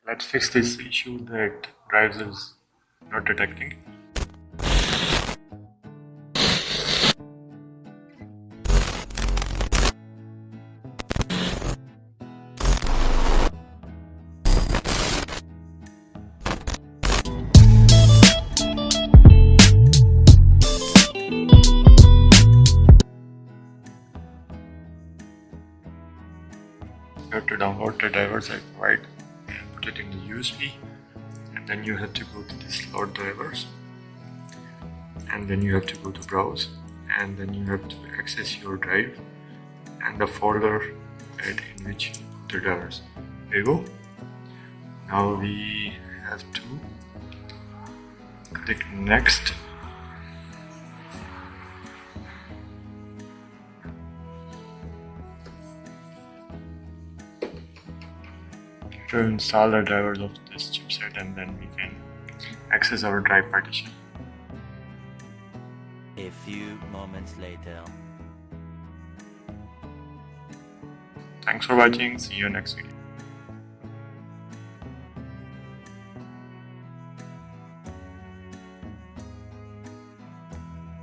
Let's fix this issue that drives is not detecting. You have to download the drivers I provide and put it in the USB, and then you have to go to this load drivers, and then you have to go to browse, and then you have to access your drive and the folder in which you put the drivers. There you go. Now we have to click next. To install the drivers of this chipset, and then we can access our drive partition. A few moments later. Thanks for watching. See you next video.